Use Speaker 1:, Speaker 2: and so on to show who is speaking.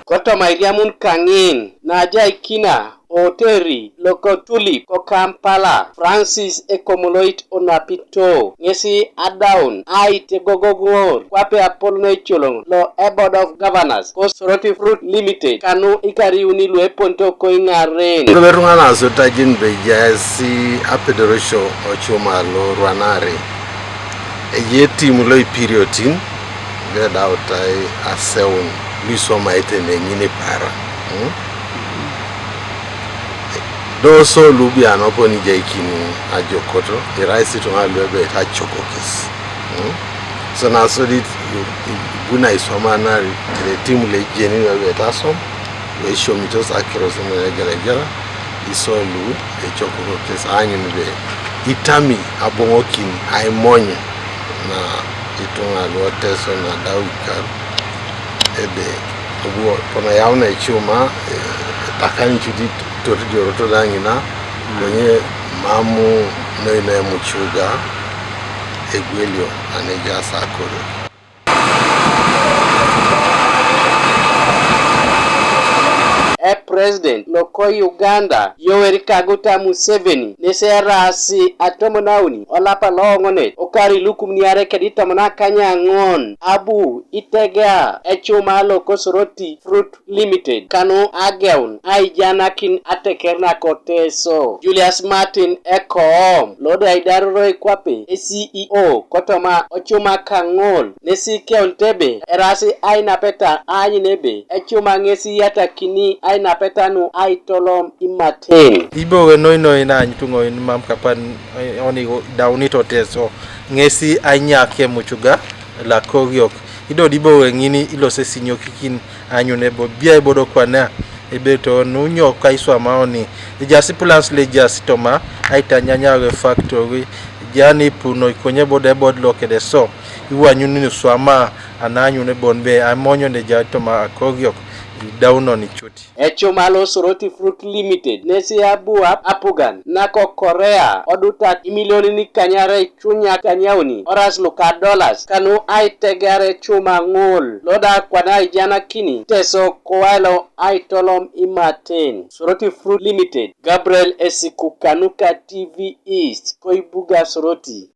Speaker 1: Koto mairiamun kangin na jaikina Oteri Lokotuli ko Kampala Francis Ekomoloit Onapito ngesi Adaun Aite Gogogor kwape Apolokiton lo Board of Governors ko Soroti Fruit Limited kanu ikariuni lwe ponto ko ingaren
Speaker 2: Berungana zotajin bejasi apederosho ochoma lo Rwanare yeti mulo periotin veda utai Asekun liso maite ngine para doso lubi anopo ni jaikini ajokoto iraisi to alwebe ta chokokis so na so dit buna isoma na timu le jeni webe ta som we show me tos akiroso na gala isolu e chokokis anyin be itami abongokin aimonye na itonga lo teso na dauka ebe obo pona yauna Acuuma takani chudi torjo roto dangina kwenye mamu noine muchuga egwelio aneja sakoro
Speaker 1: President loko Uganda Yoweri Kaguta Museveni neserasi atomonauni olapa longone okari lukumniare keditamona kanyangon abu itega Acuuma loko Soroti Fruit Limited kanu ageun aijanakin atekerna koteso Julius Martin Ekom loda idaroro ikwape CEO kotoma Acuuma kangol nesi keontebe erasi aina peta anyinebe Acuuma ngesi yata kini aina petanu aitolom imaten
Speaker 3: ibo we noino ina nyitungo in mam kapan oni daunito teso ngesi anyake muchuga la kogiok ido dibo we ngini ilo se sinyo kikin anyunebo bia ibodo kwana ebeto nunyo kaiswa maoni jasi plans le jasi toma aitanyanya we factory jani puno ikonye bod lokede so iwa nyuni swama ananyune bonbe amonyo ne jatoma akogiok down on ichuti
Speaker 1: Acuuma lo Soroti Fruit Limited nesi abu apugan nako Korea oduta imilioni ni kanyare chunya kanyauni oras luka dollars kanu aitegare Acuuma ngol loda kwana ijana kini teso kowailo aitolom imaten Soroti Fruit Limited Gabriel Esiku Kanuka TV East Koibuga Soroti